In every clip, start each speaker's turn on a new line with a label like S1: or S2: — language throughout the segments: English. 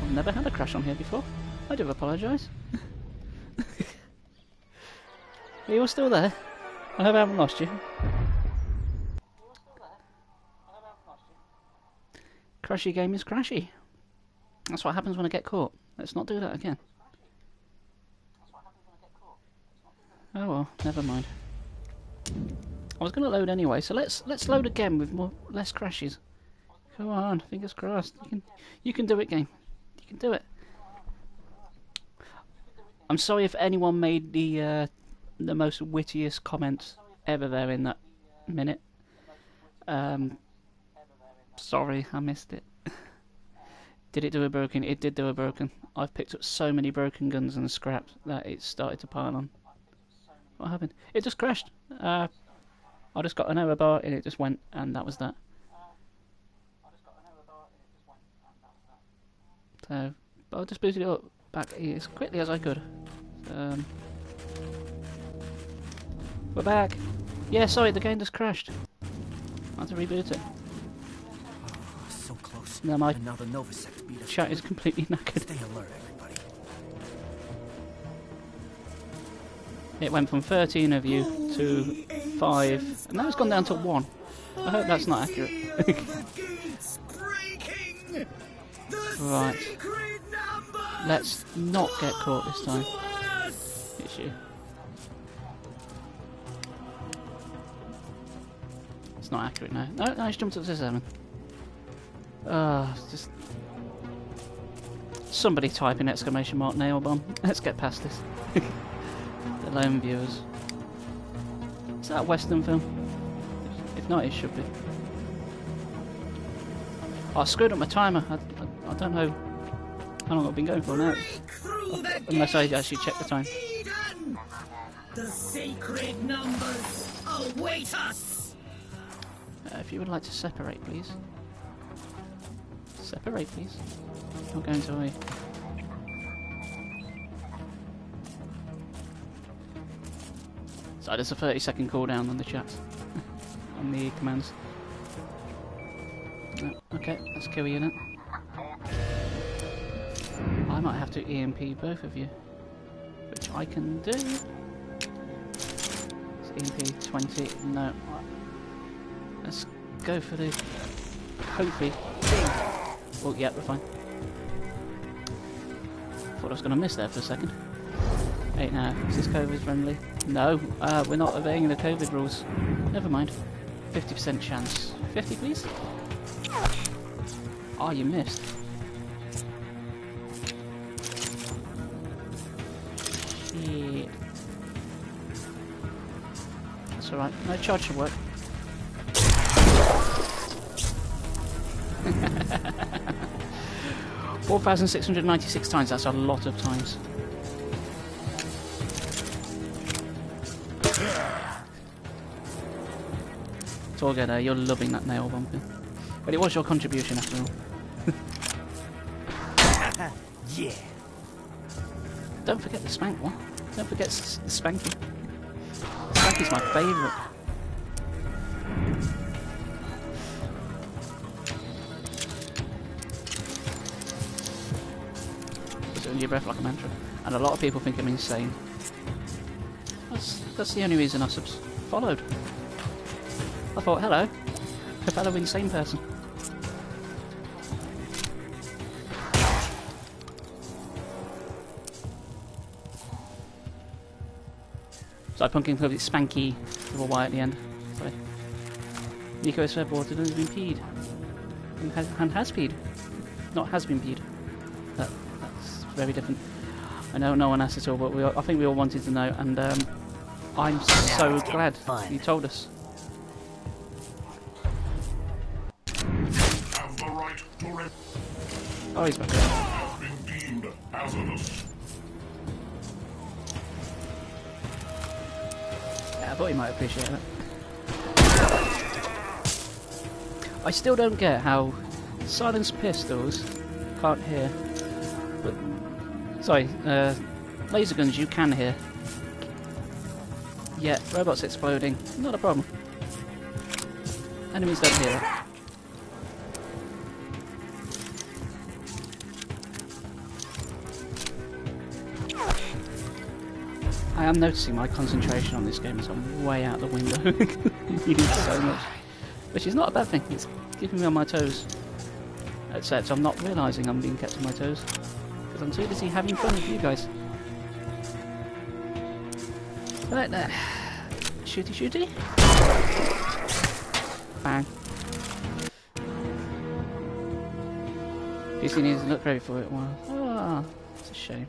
S1: I've never had a crash on here before. I do apologise. Are you all still there? I hope I haven't lost you. Crashy game is crashy. That's what happens when I get caught. Let's not do that again. Oh well, never mind. I was going to load anyway, so let's load again with less crashes. Come on, fingers crossed. You can do it, game. You can do it. I'm sorry if anyone made the most wittiest comments ever there in that minute. Sorry, I missed it. Did it do a broken? It did do a broken. I've picked up so many broken guns and scraps that it started to pile on. What happened? It just crashed. I just got an error bar and it just went, and that was that. So, but I just booted it up back as quickly as I could. We're back. Yeah, sorry, the game just crashed. I had to reboot it.
S2: So close.
S1: Now my
S2: Another Nova Sect beat us.
S1: chat is completely knackered.
S2: Stay alert, everybody.
S1: It went from 13 of you to 5, and now it's gone down to 1. I hope that's not accurate. Right. Let's not get caught this time. It's you. It's not accurate now. No, no, it's jumped up to 7. Just... Somebody type in exclamation mark nail bomb. Let's get past this. The lone viewers. Is that a Western film? If not, it should be. Oh, I screwed up my timer. I don't know how long I've been going for now. Unless I actually check the time.
S3: The sacred numbers await us.
S1: If you would like to separate, please. Separate, please. Not going to away. So there's a 30-second cooldown on the chat. On the commands. No, okay, let's kill you then. I might have to EMP both of you. Which I can do. It's EMP 20. No. Let's go for the... Hopefully. Oh, yeah, we're fine. Thought I was going to miss there for a second. Hey, now, is this COVID friendly? No, we're not obeying the COVID rules. Never mind. 50% chance. 50, please? Oh, you missed. Shit. That's alright. No charge should work. 4,696 times, that's a lot of times. It's all good, you're loving that nail bumping. But it was your contribution after all.
S2: Yeah.
S1: Don't forget the spank one. Don't forget the spanky. Spanky's my favourite. Under your breath like a mantra, and a lot of people think I'm insane. That's the only reason I followed. I thought, hello, a fellow insane person. So Pumpkin Club, it's spanky with a Y at the end. Sorry. Nico is surfboard, it has been peed. And has peed. Not has been peed. That's very different. I know no one asked at all, but I think we all wanted to know, and I'm so glad you told us.
S4: Have the right to
S1: Oh, he's back there.
S4: have been deemed hazardous.
S1: Yeah, I thought he might appreciate that. I still don't get how silenced pistols can't hear. But, sorry, laser guns you can hear. Yeah, robots exploding, not a problem. Enemies don't hear it. I am noticing my concentration on this game is I'm way out the window. Using so much. Which is not a bad thing, it's keeping me on my toes. Except I'm not realising I'm being kept on my toes. Because I'm too busy having fun with you guys. Right there. Shooty shooty. Bang. PC needs to look ready for it. Wow. Ah, it's a shame.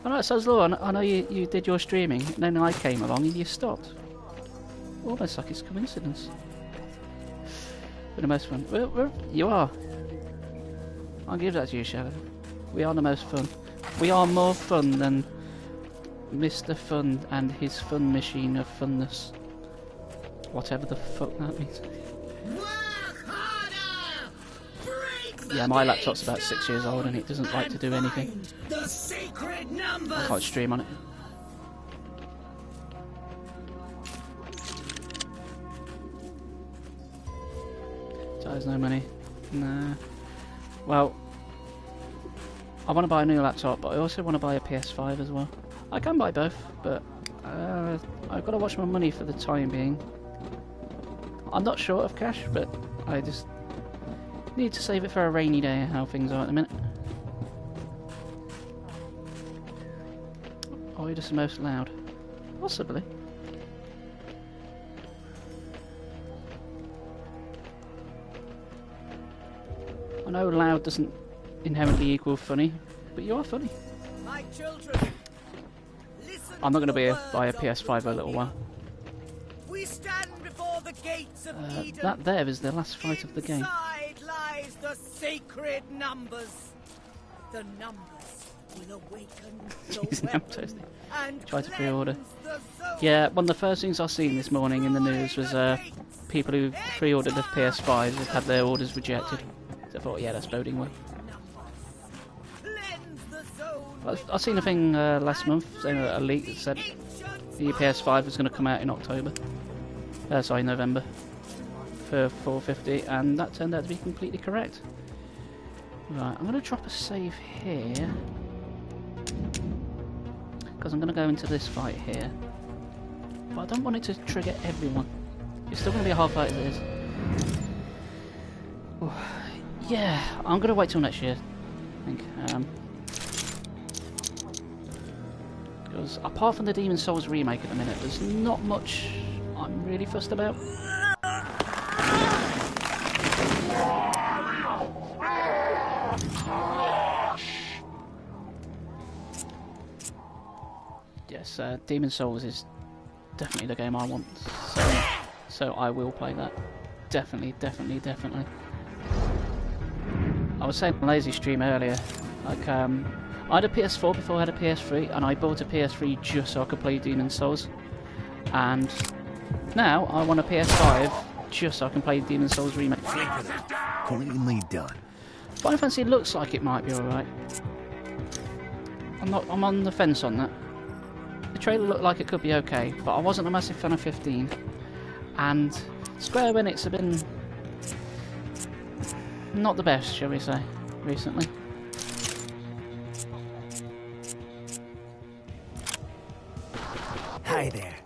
S1: Alright, so Law, I know you did your streaming, and then I came along and you stopped. Almost like it's a coincidence. But the most fun. You are. I'll give that to you, Shadow. We are the most fun. We are more fun than Mr. Fun and his fun machine of funness. Whatever the fuck that means.
S3: Work harder! Break the
S1: Yeah, my laptop's about 6 years old and it doesn't like to do anything.
S3: find the sacred
S1: I
S3: numbers!
S1: can't stream on it. So there's no money. Nah. Well, I want to buy a new laptop, but I also want to buy a PS5 as well. I can buy both, but I've got to watch my money for the time being. I'm not short of cash, but I just need to save it for a rainy day, how things are at the minute. Or you're just the most loud? Possibly. I know loud doesn't inherently equal funny, but you are funny.
S3: My children, listen
S1: I'm not going to
S3: the
S1: buy a
S3: words of
S1: PS5 for a little while.
S3: We stand before the gates of Eden.
S1: That there is the last fight of the game.
S3: Inside lies the sacred numbers. The numbers will awaken the
S1: Jeez, I'm
S3: weapon
S1: toasty.
S3: and
S1: Try to pre-order.
S3: cleanse the soul.
S1: Yeah, one of the first things I seen this morning in the news was people who pre-ordered the PS5s had had their orders rejected. So I thought, yeah, that's boding well.
S3: Cleanse the soul.
S1: I seen a thing last month saying a leak that said the PS5 was going to come out in October. Sorry, November. For $450, and that turned out to be completely correct. Right, I'm going to drop a save here. Because I'm going to go into this fight here. But I don't want it to trigger everyone. It's still going to be a hard fight as it is. Ooh. Yeah, I'm going to wait till next year, I think. Because apart from the Demon's Souls remake at the minute, there's not much I'm really fussed about. Yes, Demon's Souls is definitely the game I want, so I will play that. Definitely. I was saying on Lazy Stream earlier, like I had a PS4 before I had a PS3, and I bought a PS3 just so I could play Demon's Souls. And now I want a PS5 just so I can play Demon's Souls remake.
S2: Cleanly done.
S1: Final Fantasy looks like it might be alright. I'm on the fence on that. The trailer looked like it could be okay, but I wasn't a massive fan of 15. And Square Enix have been not the best, shall we say, recently.
S2: Hi there.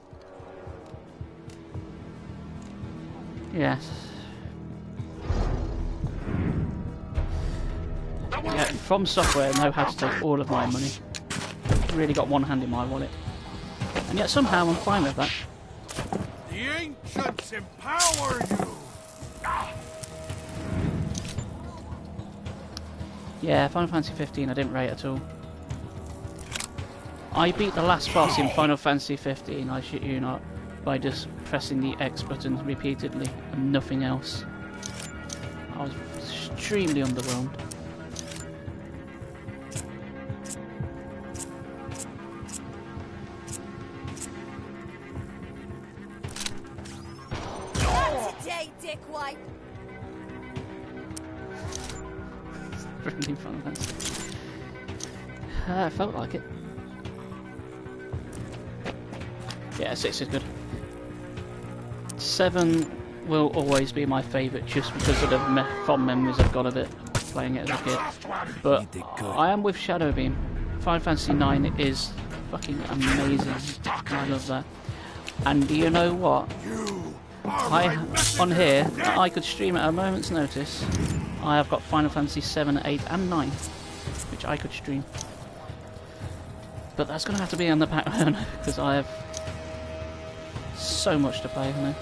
S1: Yes. Yeah, From Software know how to take all of my money. Really got one hand in my wallet. And yet somehow I'm fine with that.
S5: The ancients empower you!
S1: Yeah, Final Fantasy 15 I didn't rate at all. I beat the last boss in Final Fantasy 15, I shit you not, by just pressing the X button repeatedly and nothing else. I was extremely underwhelmed.
S6: Not today, dickwipe.
S1: Friendly Final Fantasy. I felt like it. Yeah, 6 is good. 7 will always be my favourite just because of the fond memories I've got of it, playing it as a kid. But I am with Shadowbeam. Final Fantasy 9 is fucking amazing. I love that. And do you know what? On here, I could stream at a moment's notice. I have got Final Fantasy 7, 8 and 9, which I could stream. But that's going to have to be on the back burner, because I have so much to play now.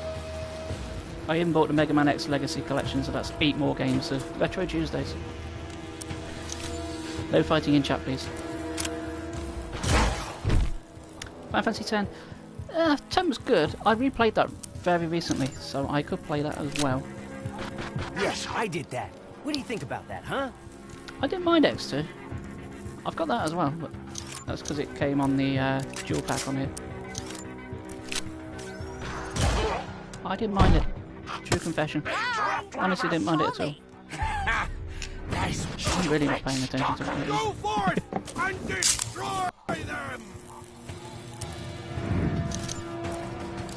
S1: I even bought the Mega Man X Legacy Collection, so that's 8 more games of Retro Tuesdays. No fighting in chat, please. Final Fantasy 10. 10 was good. I replayed that very recently, so I could play that as well.
S7: Yes, I did that. What do you think about that, huh?
S1: I didn't mind X2. I've got that as well, but that's because it came on the dual pack on here. I didn't mind it. True confession. Honestly, didn't mind it at all. I'm really not paying attention to it.
S5: Go forth and destroy them!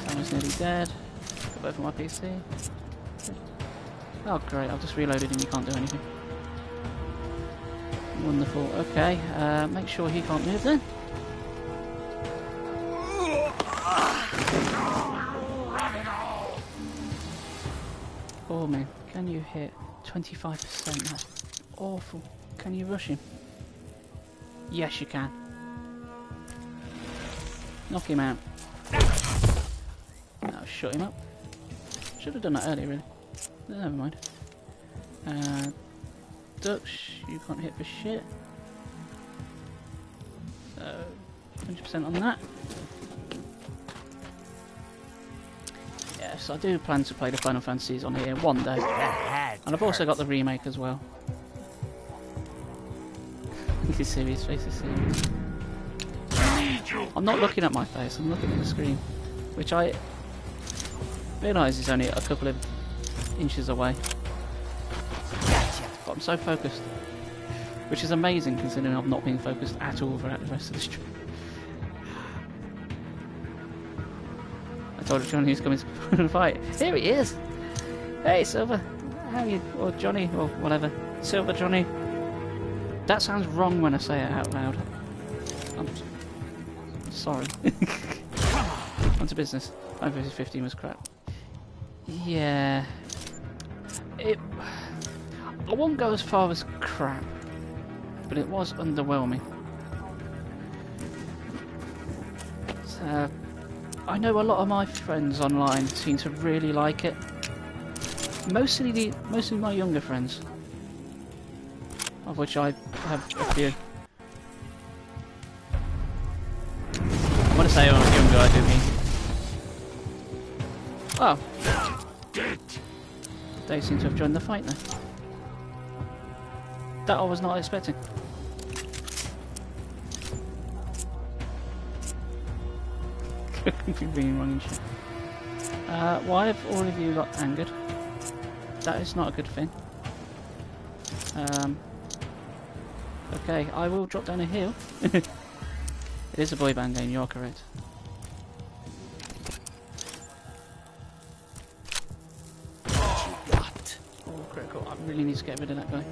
S1: Someone's nearly dead. Got both on my PC. Oh great, I've just reloaded and you can't do anything. Wonderful. Okay, make sure he can't move then. Oh man, can you hit 25%? That's awful. Can you rush him? Yes, you can. Knock him out. Now shut him up. Should have done that earlier, really. Never mind. Dux, you can't hit for shit. So, 100% on that. Yes, I do plan to play the Final Fantasies on here one day. And I've also got the remake as well. This is serious, face is serious. I'm not looking at my face, I'm looking at the screen. Which I realise is only a couple of inches away. But I'm so focused. Which is amazing considering I've not been focused at all throughout the rest of the stream. I told Johnny who's coming to fight. Here he is! Hey Silver! How are you? Or Johnny, or whatever. Silver Johnny. That sounds wrong when I say it out loud. I'm sorry. On to business. Final Fantasy 15 was crap. Yeah. I won't go as far as crap, but it was underwhelming. So, I know a lot of my friends online seem to really like it. Mostly my younger friends, of which I have a few. When I say I was younger, I do mean. Oh. They seem to have joined the fight now. That I was not expecting. Being wrong and shit. Why have all of you got angered? That is not a good thing. Okay, I will drop down a hill. It is a boy band game, you are correct. Oh, critical. I really need to get rid of that guy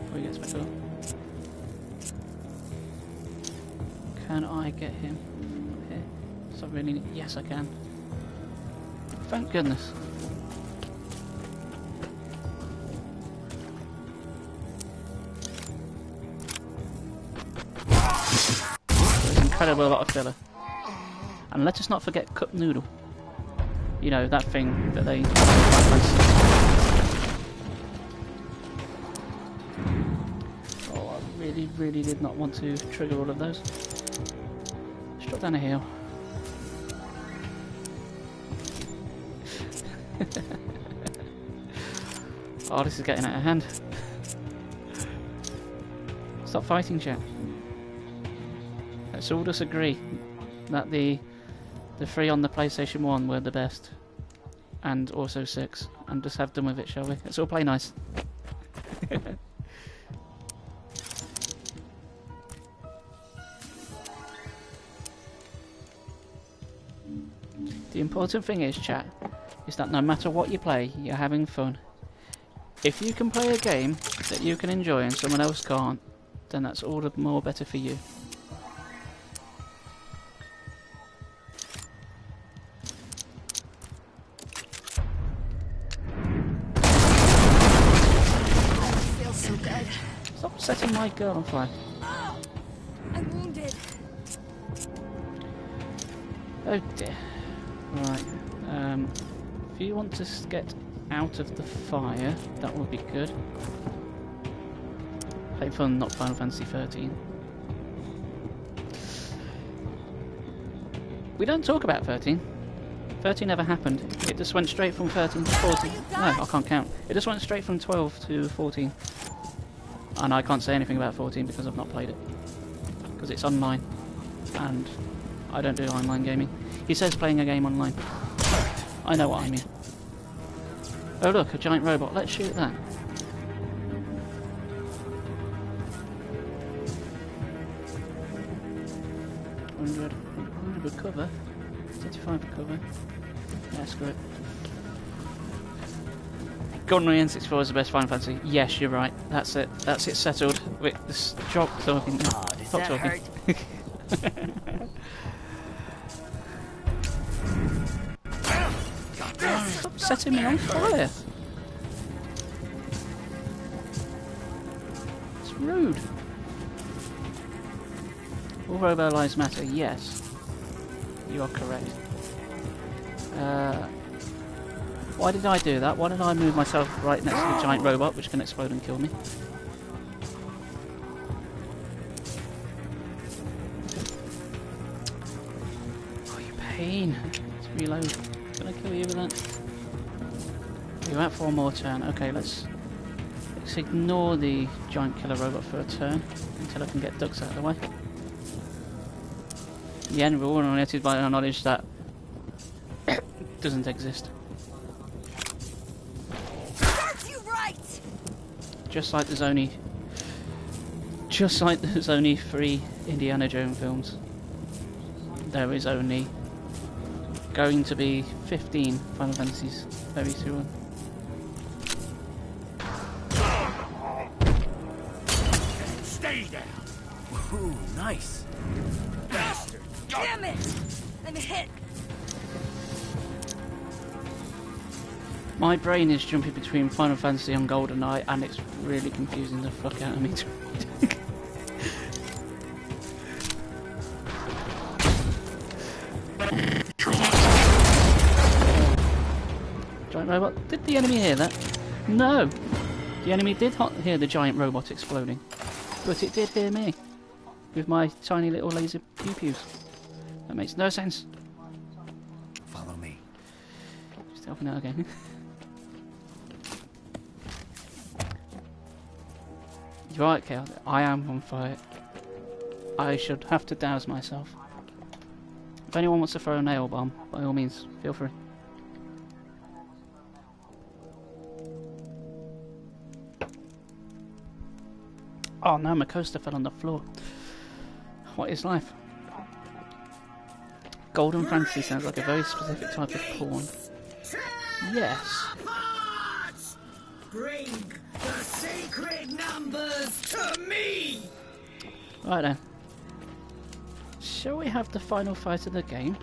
S1: before he gets back up. Can I get him here? So I really need... Yes, I can. Thank goodness. There's an incredible lot of filler. And let us not forget Cup Noodle. You know, that thing that they... Oh, I really did not want to trigger all of those. Let's drop down a hill. Oh, this is getting out of hand. Stop fighting, chat. Let's all just agree that the 3 on the PlayStation 1 were the best. And also 6. And just have done with it, shall we? Let's all play nice. The important thing is, chat, is that no matter what you play, you're having fun. If you can play a game that you can enjoy and someone else can't, then that's all the more better for you.
S6: dead.
S1: Stop setting my girl on fire.
S6: Oh, I'm wounded.
S1: Oh dear. Right. If you want to get out of the fire, that would be good. Hopefully not Final Fantasy 13. We don't talk about 13. 13 never happened. It just went straight from 13 to 14. No, I can't count. It just went straight from 12 to 14. And I can't say anything about 14 because I've not played it. Because it's online. And I don't do online gaming. He says playing a game online. I know what I mean. Oh look, a giant robot. Let's shoot that. Recover. 35 recover. Yeah, screw it. GoldenEye N64 is the best Final Fantasy. Yes, you're right. That's it. That's it settled. Wait, this job talking.
S7: Oh, does that hurt?
S1: Stop setting me on fire. It's rude. All robo lives matter. Yes. You are correct. Why did I do that? Why did I move myself right next to the giant robot, which can explode and kill me? Oh, you pain. Let's reload. Can I kill you with that? You're at for one more turn. Okay, let's ignore the giant killer robot for a turn until I can get ducks out of the way. In the end, we're all united by our knowledge that doesn't exist.
S6: Serves you right.
S1: Just like there's only 3 Indiana Jones films, there is only going to be 15 Final Fantasies very soon.
S5: Stay down.
S7: Ooh, nice.
S5: Bastard.
S6: Damn it! I'm hit.
S1: My brain is jumping between Final Fantasy and GoldenEye, and it's really confusing the fuck out of me. Giant robot. Did the enemy hear that? No! The enemy did hear the giant robot exploding. But it did hear me. With my tiny little laser pew-pews. That makes no sense.
S7: Follow me.
S1: Just helping out again. You're right, Kale. I am on fire. I should have to douse myself. If anyone wants to throw a nail bomb, by all means, feel free. Oh no, my coaster fell on the floor. What is life? Golden Fantasy sounds like a very specific type of porn. Yes.
S3: Bring the sacred numbers to me!
S1: Right then. Shall we have the final fight of the game?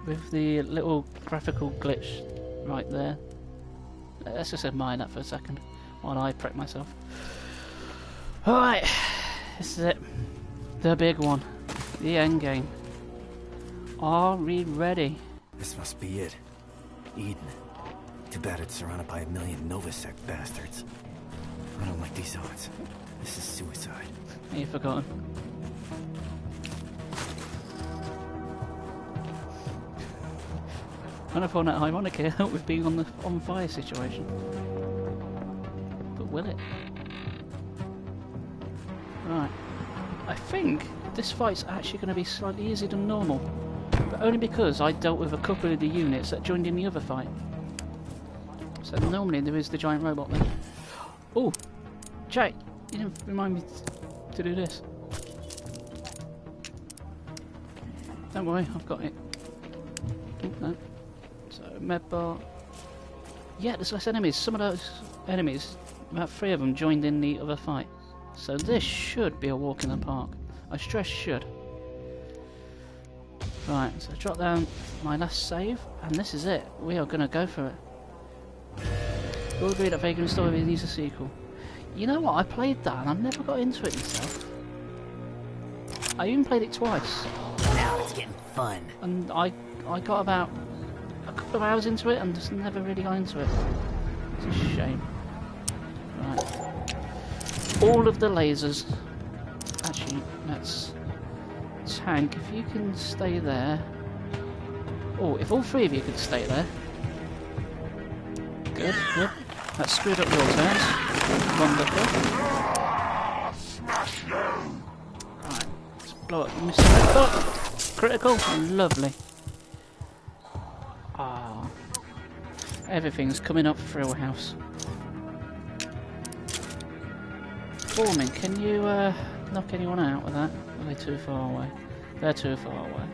S1: With the little graphical glitch right there. Let's just admire that for a second while I prep myself. Alright, this is it. The big one. The end game. Are we ready?
S7: This must be it. Eden. Too bad it's surrounded by a million Novasec bastards. I don't like these odds. This is suicide.
S1: You've forgotten. And I found that ironic here with being on the on fire situation. But will it? Right. I think this fight's actually going to be slightly easier than normal. But only because I dealt with a couple of the units that joined in the other fight. So normally there is the giant robot there. Oh! Jay! You didn't remind me to do this. Don't worry, I've got it. Oh, no. So, medbar. Yeah, there's less enemies. Some of those enemies, about 3 of them, joined in the other fight. So this should be a walk in the park. I stress should. Right, so drop down my last save, and this is it. We are going to go for it. We'll agree that Vagrant Story needs a sequel. You know what? I played that and I've never got into it myself. I even played it twice.
S7: Now it's getting fun.
S1: And I got about a couple of hours into it and just never really got into it. It's a shame. Right. All of the lasers. Actually, let's... Tank, if you can stay there. Oh, if all three of you could stay there. Good, good. That screwed up your turns. Wonderful. Right, let's blow up Mr. Redfoot. Critical. Lovely. Ah. Everything's coming up for Frill House. Foreman, can you knock anyone out with that? Are they too far away? They're too far away.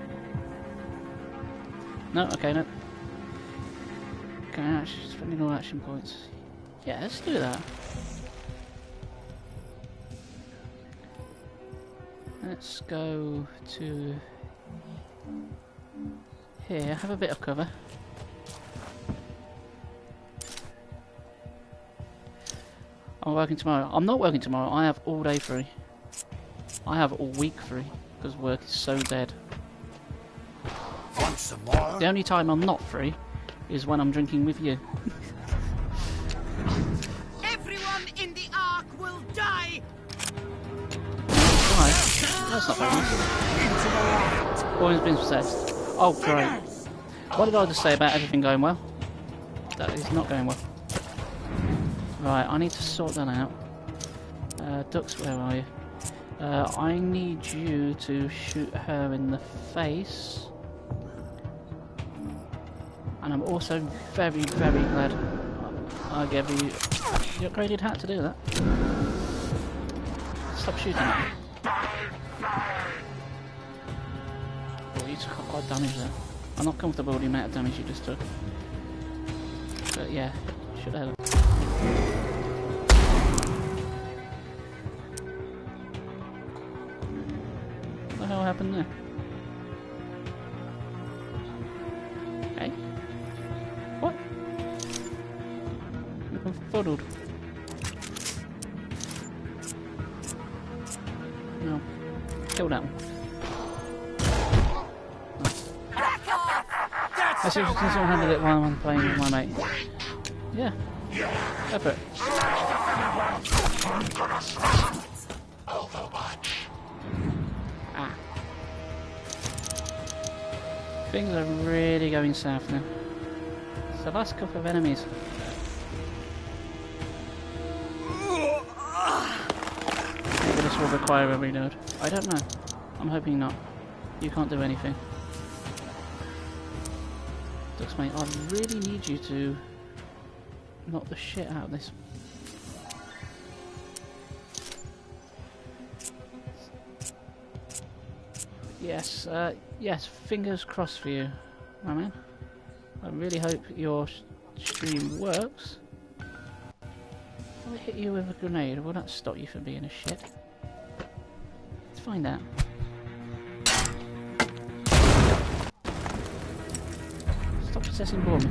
S1: No, okay, no. Okay, spending all action points. Yeah, let's do that. Let's go to here, have a bit of cover. I'm working tomorrow. I'm not working tomorrow, I have all day free. I have all week free, because work is so dead.
S5: Want some more?
S1: The only time I'm not free is when I'm drinking with you.
S3: Everyone in the Ark will die!
S1: Right. That's not very nice. Always been possessed. Oh, great. What did I just say about everything going well? That is not going well. Right, I need to sort that out. Ducks, where are you? I need you to shoot her in the face. And I'm also very, very glad I gave you the upgraded hat to do that. Stop shooting at me. Oh, you took a lot of damage there. I'm not comfortable with the amount of damage you just took. But yeah, should have. What the hell happened there? Okay. What? I'm confuddled. No. Kill that one. I see if I can still handle it while I'm playing with my mate. Yeah. Go for it. Ah. Things are really going south now. It's the last couple of enemies. Maybe this will require a reload. I don't know. I'm hoping not. You can't do anything. Ducks, mate, I really need you to knock the shit out of this. Yes, yes, fingers crossed for you, my man. I really hope your stream works. If I hit you with a grenade, will that stop you from being a shit? Let's find out. Stop possessing Borman.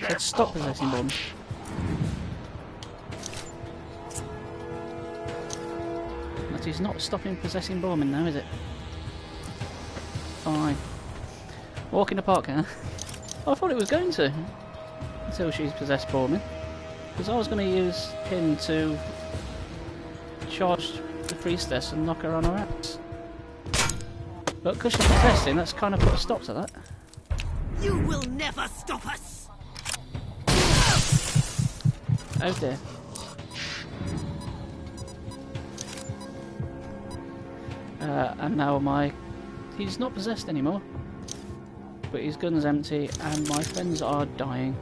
S1: Let's stop possessing Borman. That is not stopping possessing Borman now, is it? Fine. Walk in the park, huh? I thought it was going to. Until she's possessed Borman. Because I was going to use him to charge the priestess and knock her on her ass. But because she's possessed him, that's kind of put a stop to that.
S3: You will never stop us!
S1: Oh dear. And now he's not possessed anymore, but his gun's empty and my friends are dying.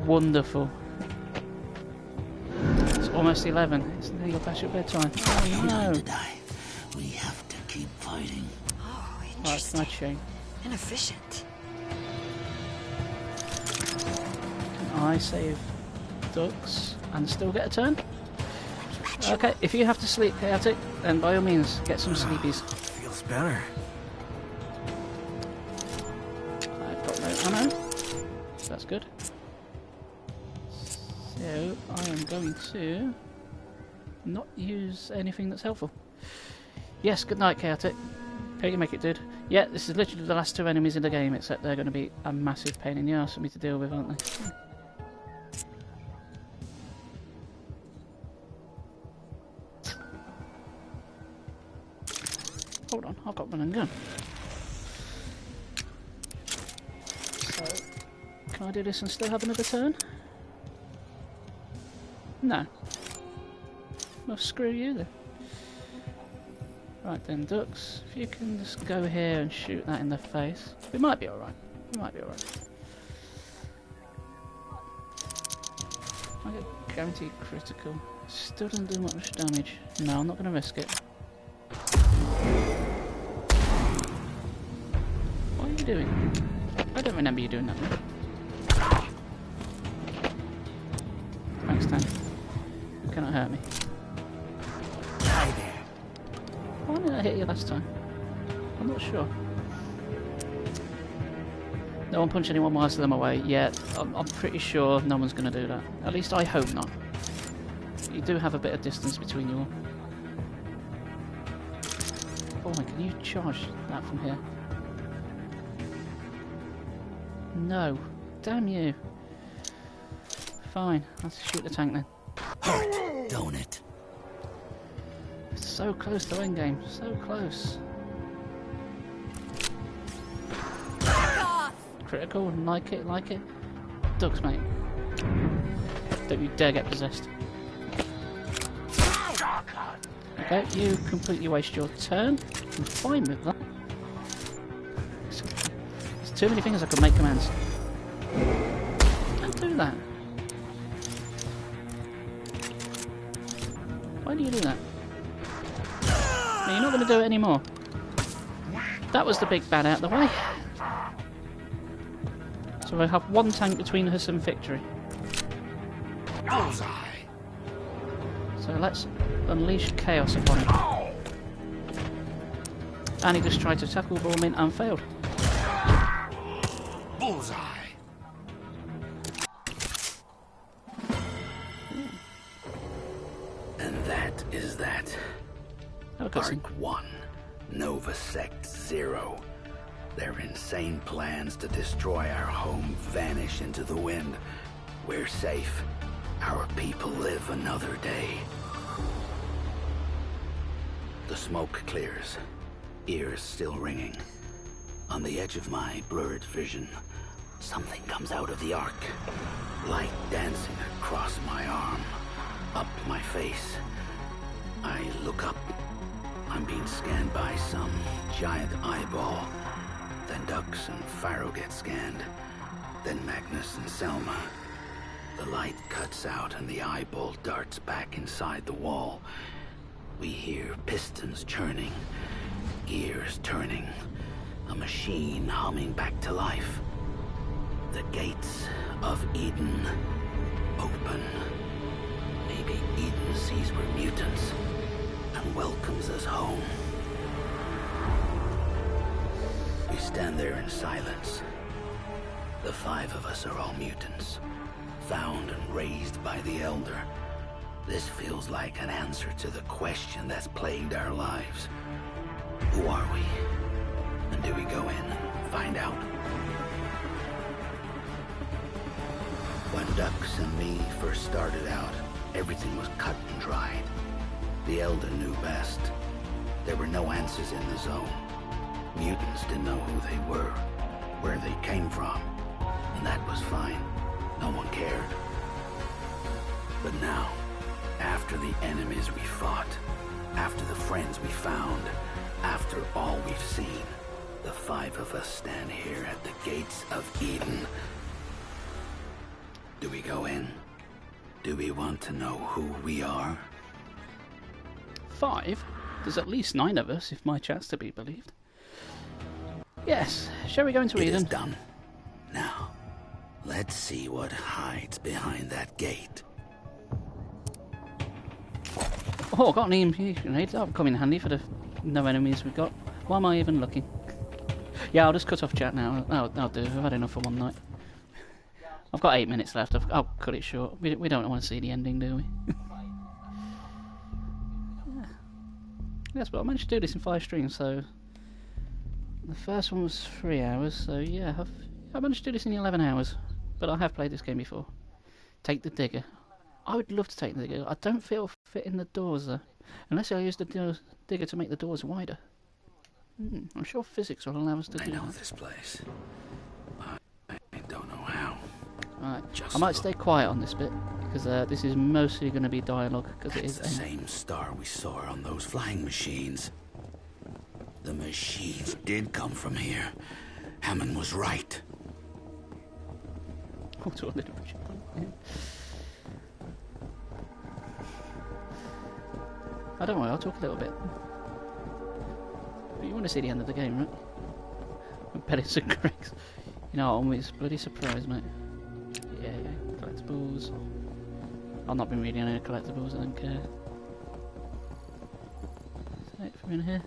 S1: Wonderful. It's almost 11. It's nearly past your bedtime. Oh no.
S5: To die. We have to keep fighting.
S6: Oh,
S1: That's
S6: interesting.
S1: my shame.
S6: Inefficient.
S1: Can I save ducks and still get a turn? Okay, if you have to sleep, Chaotic, then by all means, get some sleepies.
S7: Feels better.
S1: I've got no ammo. That's good. So I am going to not use anything that's helpful. Yes, good night, Chaotic. Hope you make it, dude. Yeah, this is literally the last two enemies in the game, except they're going to be a massive pain in the arse for me to deal with, aren't they? Hold on, I've got one and gun. So, can I do this and still have another turn? No. Well, screw you then. Right then, ducks, if you can just go here and shoot that in the face, we might be alright. We might be alright. I get guaranteed critical. Still doesn't do much damage. No, I'm not going to risk it. What are you doing? I don't remember you doing that. Thanks, Tan. You cannot hurt me.
S5: Hi there.
S1: Why did I hit you last time? I'm not sure. No one punch anyone whilst them away. Yeah, I'm pretty sure no one's going to do that. At least I hope not. You do have a bit of distance between you all. Oh my, can you charge that from here? No. Damn you. Fine, let's shoot the tank then.
S5: Hurt, don't it?
S1: So close to endgame, so close. Critical, like it, like it. Ducks, mate. Don't you dare get possessed. Okay, you completely waste your turn. I'm fine with that. There's too many things I could make commands. Don't do that. Why do you do that? No, you're not going to do it anymore. That was the big bad out of the way. So I have one tank between us and victory.
S5: Bullseye.
S1: So let's unleash chaos upon him. And he just tried to tackle ball me and failed.
S5: Bullseye. And that is that.
S1: Oh, cutscene.
S5: Arc 1, Nova Sect 0. Their insane plans to destroy our home vanish into the wind. We're safe. Our people live another day. The smoke clears, ears still ringing. On the edge of my blurred vision, something comes out of the arc. Light dancing across my arm, up my face. I look up. I'm being scanned by some giant eyeball. Then Dux and Pharaoh get scanned. Then Magnus and Selma. The light cuts out and the eyeball darts back inside the wall. We hear pistons churning, gears turning, a machine humming back to life. The gates of Eden open. Maybe Eden sees we're mutants and welcomes us home. We stand there in silence. The 5 of us are all mutants, found and raised by the Elder. This feels like an answer to the question that's plagued our lives. Who are we? And do we go in and find out? When Dux and me first started out, everything was cut and dried. The Elder knew best. There were no answers in the zone. Mutants didn't know who they were, where they came from, and that was fine. No one cared. But now, after the enemies we fought, after the friends we found, after all we've seen, the 5 of us stand here at the gates of Eden. Do we go in? Do we want to know who we are?
S1: 5? There's at least 9 of us, if my chat's to be believed. Yes, shall we go into
S5: It is
S1: Eden?
S5: done. Now, let's see what hides behind that gate.
S1: Oh, got an EMP grenade. That'll come in handy for the no enemies we've got. Why am I even looking? Yeah, I'll just cut off chat now. I'll do. I've had enough for one night. I've got 8 minutes left. I'll cut it short. We don't want to see the ending, do we? Yeah. Yes, but I managed to do this in 5 streams, so... The first one was 3 hours, so yeah, I managed to do this in 11 hours. But I have played this game before. Take the digger. I would love to take the digger. I don't feel it'll fit in the doors, though. Unless I use the digger to make the doors wider. I'm sure physics will allow us to do that.
S5: I know this place. I don't know how.
S1: Right.
S5: Just
S1: I might
S5: look.
S1: stay quiet on this bit, because this is mostly going to be dialogue, because it is...
S5: That's the same star we saw on those flying machines. The machines did come from here. Hammond was right.
S1: I'll talk a little bit. I don't worry, I'll talk a little bit. But you want to see the end of the game, right? With Pettis and Greg's. You know, I'm always bloody surprised, mate. Yeah, collectibles. I've not been reading any collectibles, I don't care. Is it from in here?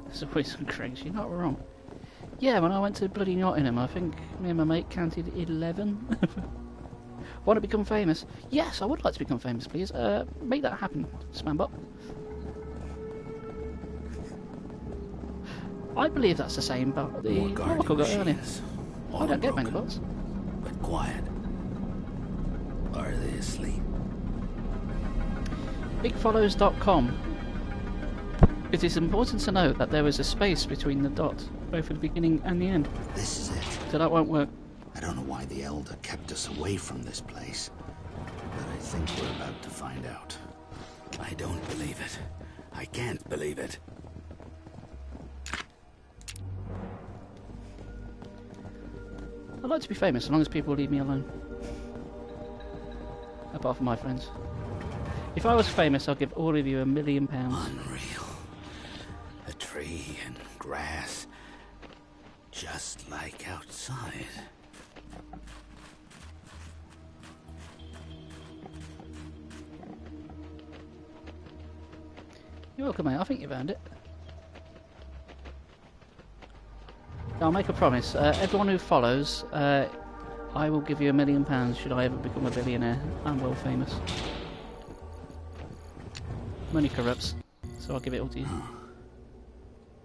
S1: There's always some Greg's, you're not wrong. Yeah, when I went to bloody Nottingham, I think me and my mate counted 11. Want to become famous? Yes, I would like to become famous, please. Make that happen, Spambot. I believe that's the same, but the Oracle got earlier. I don't get many bots.
S5: But quiet. Are they asleep?
S1: Bigfollows.com. It is important to note that there is a space between the dots, both at the beginning and the end.
S5: This is it.
S1: So that won't work.
S5: I don't know why the Elder kept us away from this place, but I think we're about to find out. I don't believe it. I can't believe it.
S1: I'd like to be famous as long as people leave me alone. Apart from my friends. If I was famous, I'd give all of you £1 million.
S5: Unreal. A tree and grass, just like outside.
S1: You're welcome, mate. I think you've earned it. I'll make a promise. Everyone who follows, I will give you £1 million should I ever become a billionaire and world famous. Money corrupts, so I'll give it all to you.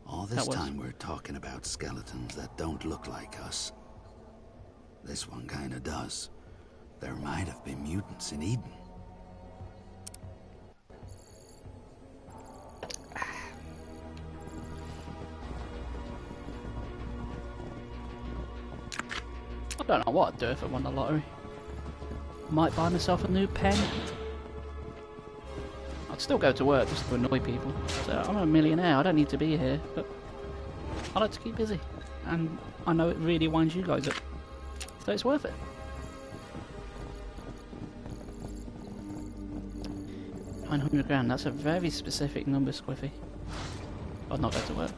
S5: All this time we're talking about skeletons that don't look like us. This one kinda does. There might have been mutants in Eden.
S1: I don't know what I'd do if I won the lottery. Might buy myself a new pen. I'd still go to work just to annoy people. So I'm a millionaire, I don't need to be here, but I like to keep busy. And I know it really winds you guys up. So it's worth it. £900 that's a very specific number, Squiffy. I'd not go to work.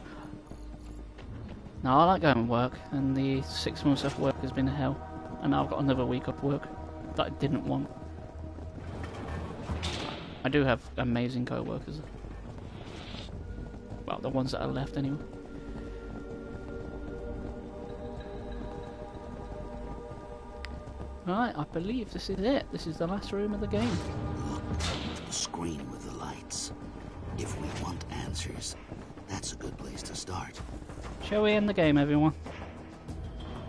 S1: No, I like going to work, and the 6 months off work has been hell. And now I've got another week off work that I didn't want. I do have amazing co-workers. Well, the ones that are left anyway. Right, I believe this is it. This is the last room of the game.
S5: Look to the screen with the lights. If we want answers, that's a good place to start.
S1: Shall we end the game, everyone?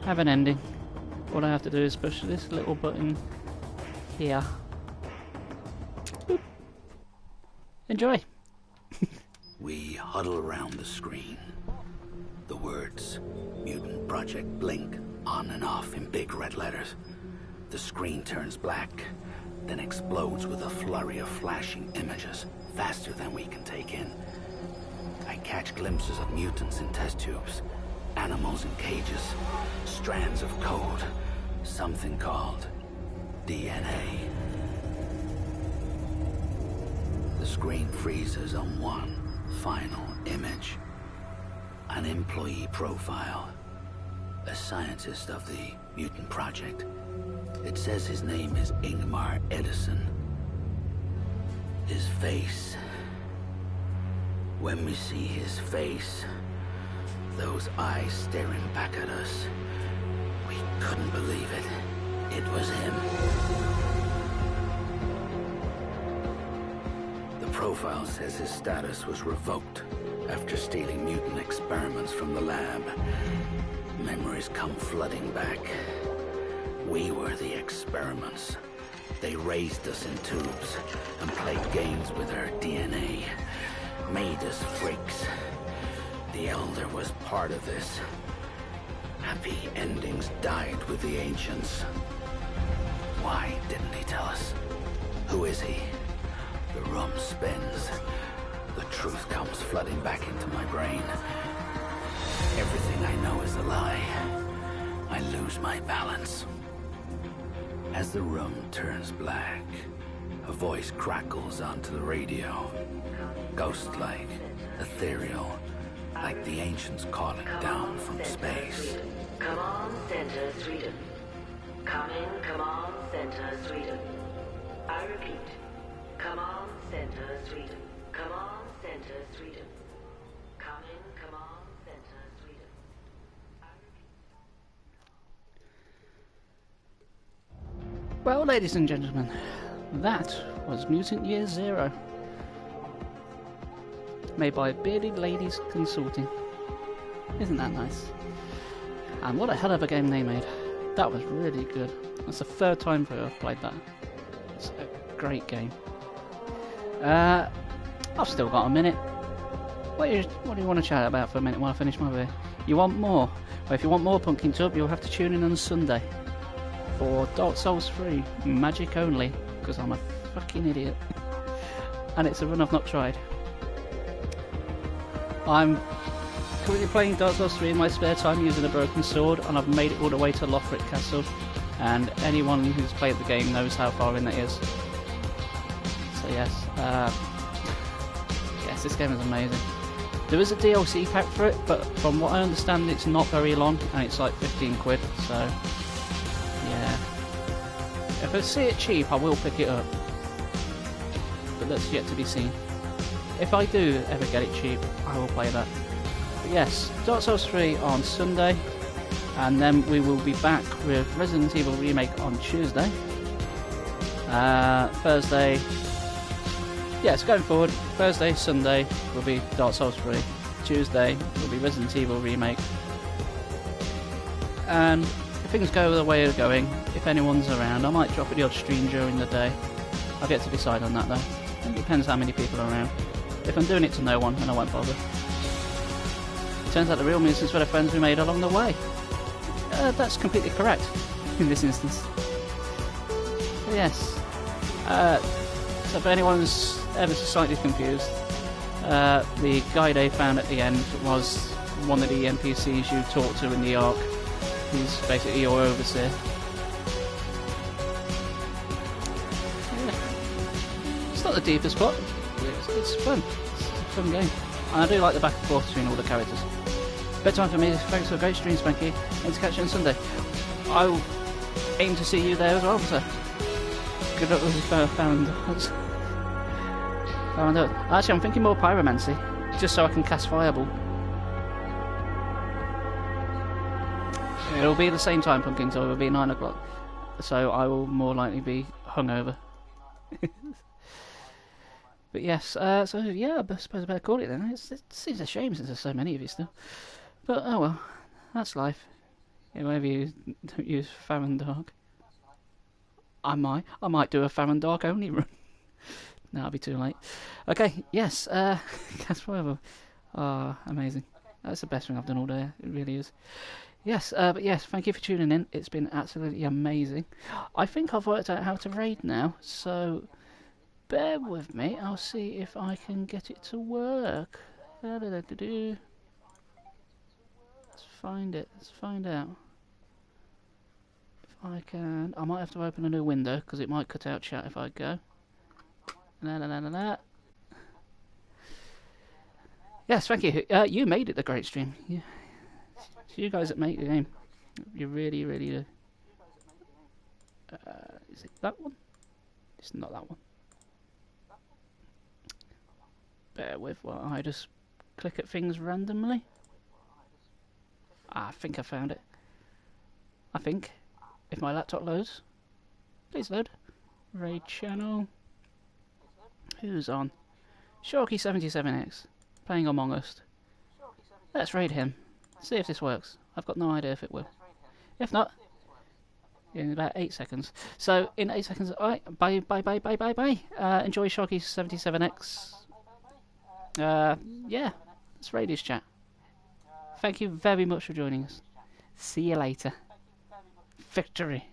S1: Have an ending. All I have to do is push this little button here. Boop. Enjoy.
S5: We huddle around the screen. The words Mutant Project blink on and off in big red letters. The screen turns black, then explodes with a flurry of flashing images, faster than we can take in. I catch glimpses of mutants in test tubes, animals in cages, strands of code, something called DNA. The screen freezes on one final image. An employee profile. A scientist of the Mutant Project. It says his name is Ingmar Edison. His face. When we see his face, those eyes staring back at us. We couldn't believe it. It was him. The profile says his status was revoked after stealing mutant experiments from the lab. Memories come flooding back. We were the experiments. They raised us in tubes and played games with our DNA. Made us freaks. The Elder was part of this. Happy endings died with the Ancients. Why didn't he tell us? Who is he? The room spins. The truth comes flooding back into my brain. Everything I know is a lie. I lose my balance. As the room turns black, a voice crackles onto the radio. Ghost-like, ethereal, like the Ancients calling down from space.
S8: Come on, Center, Sweden. Come on, Center, Sweden. I repeat, come on, Center, Sweden. Come on, Center, Sweden. Come on, Center, Sweden. I repeat.
S1: Well, ladies and gentlemen, that was Mutant Year Zero, made by Bearded Ladies Consulting. Isn't that nice? And what a hell of a game they made. That was really good. That's the third time I've played that. It's a great game. I've still got a minute. What do you want to chat about for a minute while I finish my beer? You want more? Well, if you want more Pumpkin Tub, you'll have to tune in on Sunday for Dark Souls 3, Magic only, because I'm a fucking idiot. And it's a run I've not tried. I'm currently playing Dark Souls 3 in my spare time using a broken sword, and I've made it all the way to Lothric Castle, and anyone who's played the game knows how far in that is. So yes, yes, this game is amazing. There is a DLC pack for it, but from what I understand it's not very long, and it's like 15 quid, so yeah. If I see it cheap I will pick it up, but that's yet to be seen. If I do ever get it cheap, I will play that. But yes, Dark Souls 3 on Sunday, and then we will be back with Resident Evil Remake on Tuesday. Thursday, yes, going forward, Thursday, Sunday will be Dark Souls 3, Tuesday will be Resident Evil Remake. And if things go the way they're going, if anyone's around, I might drop the odd stream during the day. I've yet to decide on that though. It depends how many people are around. If I'm doing it to no one, then I won't bother. Turns out the real musicians were the friends we made along the way. That's completely correct in this instance. But yes. So if anyone's ever slightly confused, the guy they found at the end was one of the NPCs you talk to in the Ark. He's basically your overseer. Yeah. It's not the deepest plot. It's fun. It's a fun game. And I do like the back and forth between all the characters. Bedtime for me. Thanks for a great stream, Spanky. Aim to catch you on Sunday. I'll aim to see you there as well, so good luck with the found. Actually, I'm thinking more pyromancy, just so I can cast Fireball. It'll be the same time, Pumpkin, so it'll be 9 o'clock. So I will more likely be hungover. But yes, so yeah, I suppose I better call it then. It seems a shame since there's so many of you still. But oh well, that's life. Yeah, maybe you don't use Farron Dark. I might do a Farron Dark only run. No, it'll be too late. Okay, yes, cast Fireball. Ah, amazing. That's the best thing I've done all day, it really is. Yes, but yes, thank you for tuning in. It's been absolutely amazing. I think I've worked out how to raid now, so bear with me. I'll see if I can get it to work. Let's find it. Let's find out. If I can... I might have to open a new window, because it might cut out chat if I go. Yes, thank you. You made it the great stream. Yeah. It's you guys that make the game. You really, really do. Is it that one? It's not that one. Bear with while I just click at things randomly. I think I found it. I think. If my laptop loads. Please load. Raid channel. Who's on? Sharky77X. Playing Among Us. Let's raid him. See if this works. I've got no idea if it will. If not, in about 8 seconds. So, in 8 seconds, alright, bye. Enjoy Sharky77X. Yeah, let's raid his chat. Thank you very much for joining us. See you later. Victory.